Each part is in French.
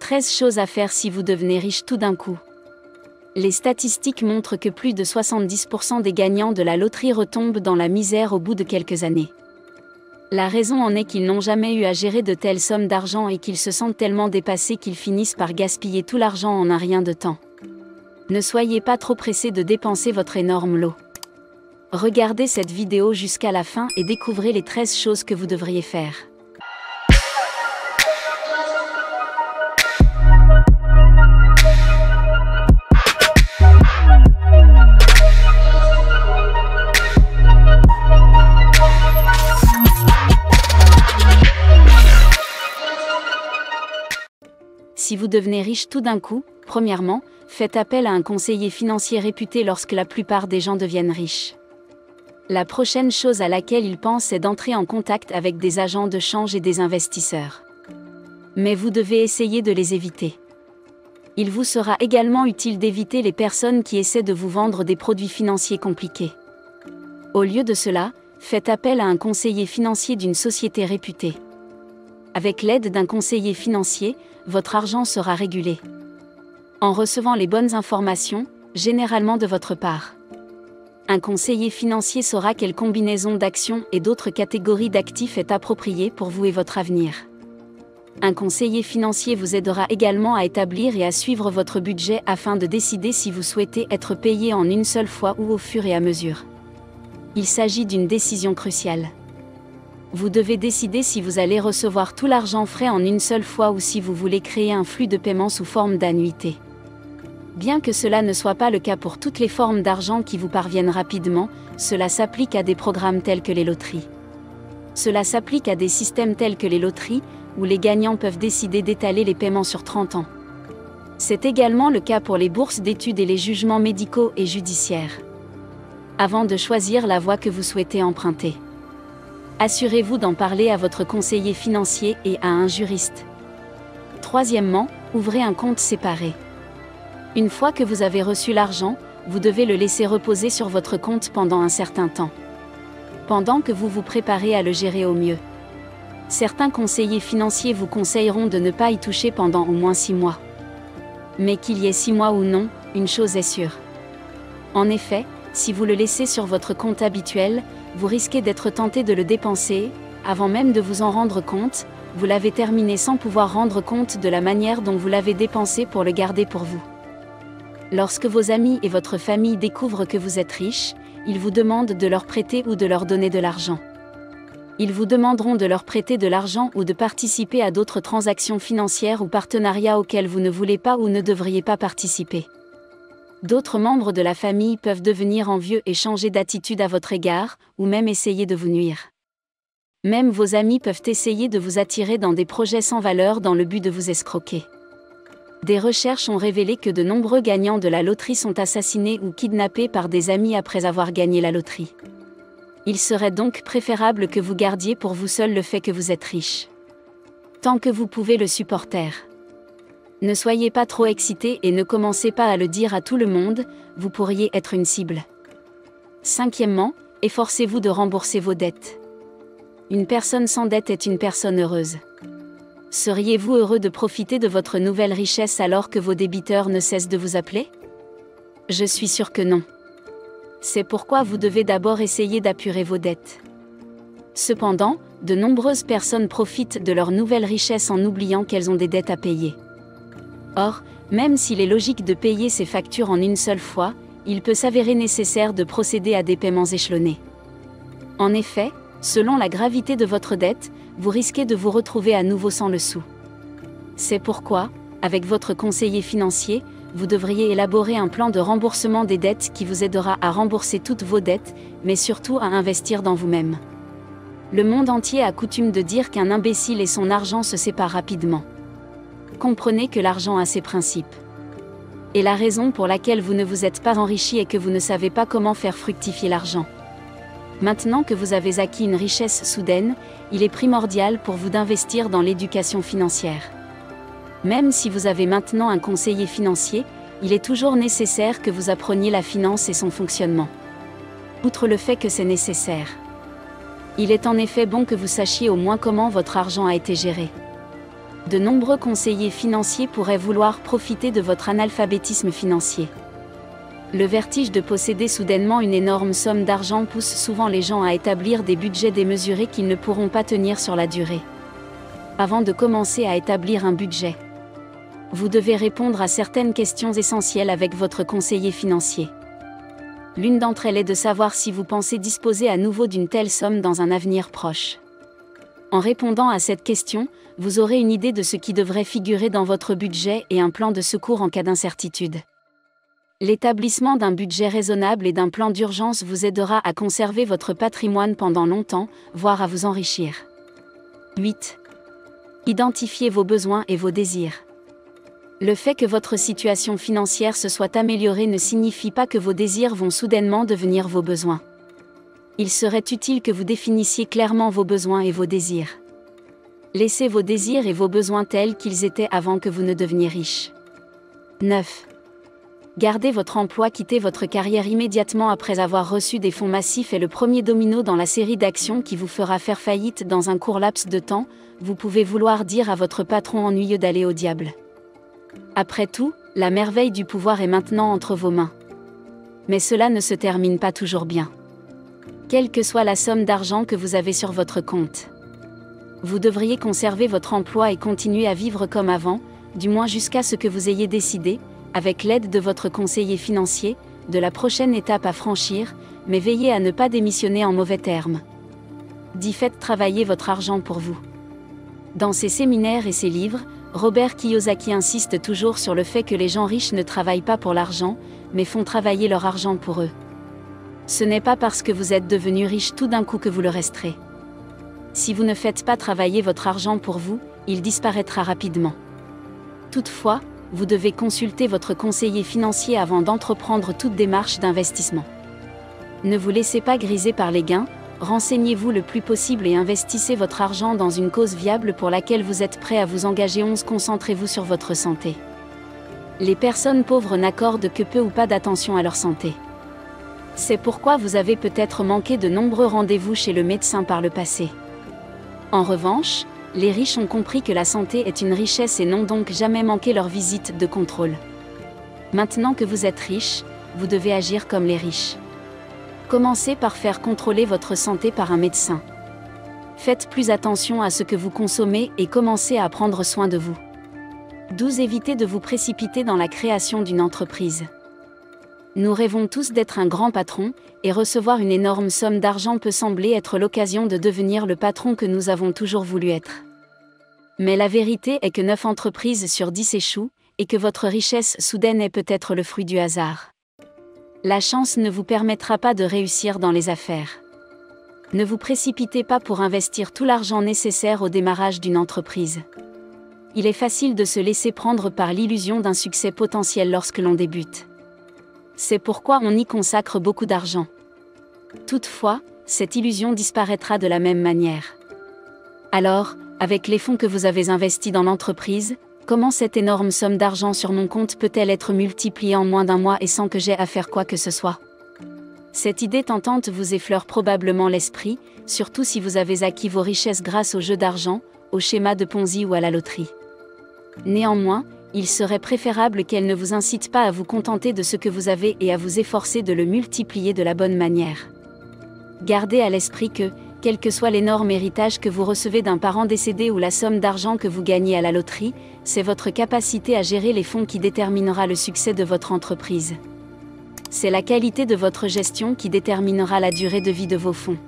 13 choses à faire si vous devenez riche tout d'un coup. Les statistiques montrent que plus de 70% des gagnants de la loterie retombent dans la misère au bout de quelques années. La raison en est qu'ils n'ont jamais eu à gérer de telles sommes d'argent et qu'ils se sentent tellement dépassés qu'ils finissent par gaspiller tout l'argent en un rien de temps. Ne soyez pas trop pressés de dépenser votre énorme lot. Regardez cette vidéo jusqu'à la fin et découvrez les 13 choses que vous devriez faire. Si vous devenez riche tout d'un coup, premièrement, faites appel à un conseiller financier réputé lorsque la plupart des gens deviennent riches. La prochaine chose à laquelle ils pensent est d'entrer en contact avec des agents de change et des investisseurs. Mais vous devez essayer de les éviter. Il vous sera également utile d'éviter les personnes qui essaient de vous vendre des produits financiers compliqués. Au lieu de cela, faites appel à un conseiller financier d'une société réputée. Avec l'aide d'un conseiller financier, votre argent sera régulé. En recevant les bonnes informations, généralement de votre part. Un conseiller financier saura quelle combinaison d'actions et d'autres catégories d'actifs est appropriée pour vous et votre avenir. Un conseiller financier vous aidera également à établir et à suivre votre budget afin de décider si vous souhaitez être payé en une seule fois ou au fur et à mesure. Il s'agit d'une décision cruciale. Vous devez décider si vous allez recevoir tout l'argent frais en une seule fois ou si vous voulez créer un flux de paiement sous forme d'annuité. Bien que cela ne soit pas le cas pour toutes les formes d'argent qui vous parviennent rapidement, cela s'applique à des programmes tels que les loteries. Cela s'applique à des systèmes tels que les loteries, où les gagnants peuvent décider d'étaler les paiements sur 30 ans. C'est également le cas pour les bourses d'études et les jugements médicaux et judiciaires. Avant de choisir la voie que vous souhaitez emprunter, assurez-vous d'en parler à votre conseiller financier et à un juriste. Troisièmement, ouvrez un compte séparé. Une fois que vous avez reçu l'argent, vous devez le laisser reposer sur votre compte pendant un certain temps. Pendant que vous vous préparez à le gérer au mieux. Certains conseillers financiers vous conseilleront de ne pas y toucher pendant au moins 6 mois. Mais qu'il y ait 6 mois ou non, une chose est sûre. En effet, si vous le laissez sur votre compte habituel, vous risquez d'être tenté de le dépenser, avant même de vous en rendre compte, vous l'avez terminé sans pouvoir rendre compte de la manière dont vous l'avez dépensé pour le garder pour vous. Lorsque vos amis et votre famille découvrent que vous êtes riche, ils vous demandent de leur prêter ou de leur donner de l'argent. Ils vous demanderont de leur prêter de l'argent ou de participer à d'autres transactions financières ou partenariats auxquels vous ne voulez pas ou ne devriez pas participer. D'autres membres de la famille peuvent devenir envieux et changer d'attitude à votre égard, ou même essayer de vous nuire. Même vos amis peuvent essayer de vous attirer dans des projets sans valeur dans le but de vous escroquer. Des recherches ont révélé que de nombreux gagnants de la loterie sont assassinés ou kidnappés par des amis après avoir gagné la loterie. Il serait donc préférable que vous gardiez pour vous seul le fait que vous êtes riche. Tant que vous pouvez le supporter. Ne soyez pas trop excité et ne commencez pas à le dire à tout le monde, vous pourriez être une cible. Cinquièmement, efforcez-vous de rembourser vos dettes. Une personne sans dette est une personne heureuse. Seriez-vous heureux de profiter de votre nouvelle richesse alors que vos débiteurs ne cessent de vous appeler? Je suis sûr que non. C'est pourquoi vous devez d'abord essayer d'apurer vos dettes. Cependant, de nombreuses personnes profitent de leur nouvelle richesse en oubliant qu'elles ont des dettes à payer. Or, même s'il est logique de payer ces factures en une seule fois, il peut s'avérer nécessaire de procéder à des paiements échelonnés. En effet, selon la gravité de votre dette, vous risquez de vous retrouver à nouveau sans le sou. C'est pourquoi, avec votre conseiller financier, vous devriez élaborer un plan de remboursement des dettes qui vous aidera à rembourser toutes vos dettes, mais surtout à investir dans vous-même. Le monde entier a coutume de dire qu'un imbécile et son argent se séparent rapidement. Comprenez que l'argent a ses principes. Et la raison pour laquelle vous ne vous êtes pas enrichi est que vous ne savez pas comment faire fructifier l'argent. Maintenant que vous avez acquis une richesse soudaine, il est primordial pour vous d'investir dans l'éducation financière. Même si vous avez maintenant un conseiller financier, il est toujours nécessaire que vous appreniez la finance et son fonctionnement. Outre le fait que c'est nécessaire, il est en effet bon que vous sachiez au moins comment votre argent a été géré. De nombreux conseillers financiers pourraient vouloir profiter de votre analphabétisme financier. Le vertige de posséder soudainement une énorme somme d'argent pousse souvent les gens à établir des budgets démesurés qu'ils ne pourront pas tenir sur la durée. Avant de commencer à établir un budget, vous devez répondre à certaines questions essentielles avec votre conseiller financier. L'une d'entre elles est de savoir si vous pensez disposer à nouveau d'une telle somme dans un avenir proche. En répondant à cette question, vous aurez une idée de ce qui devrait figurer dans votre budget et un plan de secours en cas d'incertitude. L'établissement d'un budget raisonnable et d'un plan d'urgence vous aidera à conserver votre patrimoine pendant longtemps, voire à vous enrichir. 8. Identifiez vos besoins et vos désirs. Le fait que votre situation financière se soit améliorée ne signifie pas que vos désirs vont soudainement devenir vos besoins. Il serait utile que vous définissiez clairement vos besoins et vos désirs. Laissez vos désirs et vos besoins tels qu'ils étaient avant que vous ne deveniez riche. 9. Gardez votre emploi. Quitter votre carrière immédiatement après avoir reçu des fonds massifs est le premier domino dans la série d'actions qui vous fera faire faillite dans un court laps de temps. Vous pouvez vouloir dire à votre patron ennuyeux d'aller au diable. Après tout, la merveille du pouvoir est maintenant entre vos mains. Mais cela ne se termine pas toujours bien. Quelle que soit la somme d'argent que vous avez sur votre compte, vous devriez conserver votre emploi et continuer à vivre comme avant, du moins jusqu'à ce que vous ayez décidé, avec l'aide de votre conseiller financier, de la prochaine étape à franchir, mais veillez à ne pas démissionner en mauvais termes. 10. Faites travailler votre argent pour vous. Dans ses séminaires et ses livres, Robert Kiyosaki insiste toujours sur le fait que les gens riches ne travaillent pas pour l'argent, mais font travailler leur argent pour eux. Ce n'est pas parce que vous êtes devenu riche tout d'un coup que vous le resterez. Si vous ne faites pas travailler votre argent pour vous, il disparaîtra rapidement. Toutefois, vous devez consulter votre conseiller financier avant d'entreprendre toute démarche d'investissement. Ne vous laissez pas griser par les gains, renseignez-vous le plus possible et investissez votre argent dans une cause viable pour laquelle vous êtes prêt à vous engager. 11. Concentrez-vous sur votre santé. Les personnes pauvres n'accordent que peu ou pas d'attention à leur santé. C'est pourquoi vous avez peut-être manqué de nombreux rendez-vous chez le médecin par le passé. En revanche, les riches ont compris que la santé est une richesse et n'ont donc jamais manqué leur visite de contrôle. Maintenant que vous êtes riche, vous devez agir comme les riches. Commencez par faire contrôler votre santé par un médecin. Faites plus attention à ce que vous consommez et commencez à prendre soin de vous. 12. Évitez de vous précipiter dans la création d'une entreprise. Nous rêvons tous d'être un grand patron, et recevoir une énorme somme d'argent peut sembler être l'occasion de devenir le patron que nous avons toujours voulu être. Mais la vérité est que 9 entreprises sur 10 échouent, et que votre richesse soudaine est peut-être le fruit du hasard. La chance ne vous permettra pas de réussir dans les affaires. Ne vous précipitez pas pour investir tout l'argent nécessaire au démarrage d'une entreprise. Il est facile de se laisser prendre par l'illusion d'un succès potentiel lorsque l'on débute. C'est pourquoi on y consacre beaucoup d'argent. Toutefois, cette illusion disparaîtra de la même manière. Alors, avec les fonds que vous avez investis dans l'entreprise, comment cette énorme somme d'argent sur mon compte peut-elle être multipliée en moins d'un mois et sans que j'aie à faire quoi que ce soit ? Cette idée tentante vous effleure probablement l'esprit, surtout si vous avez acquis vos richesses grâce au jeu d'argent, au schéma de Ponzi ou à la loterie. Néanmoins, il serait préférable qu'elle ne vous incite pas à vous contenter de ce que vous avez et à vous efforcer de le multiplier de la bonne manière. Gardez à l'esprit que, quel que soit l'énorme héritage que vous recevez d'un parent décédé ou la somme d'argent que vous gagnez à la loterie, c'est votre capacité à gérer les fonds qui déterminera le succès de votre entreprise. C'est la qualité de votre gestion qui déterminera la durée de vie de vos fonds.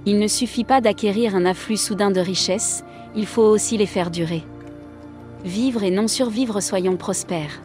Il ne suffit pas d'acquérir un afflux soudain de richesses, il faut aussi les faire durer. Vivre et non survivre, soyons prospères.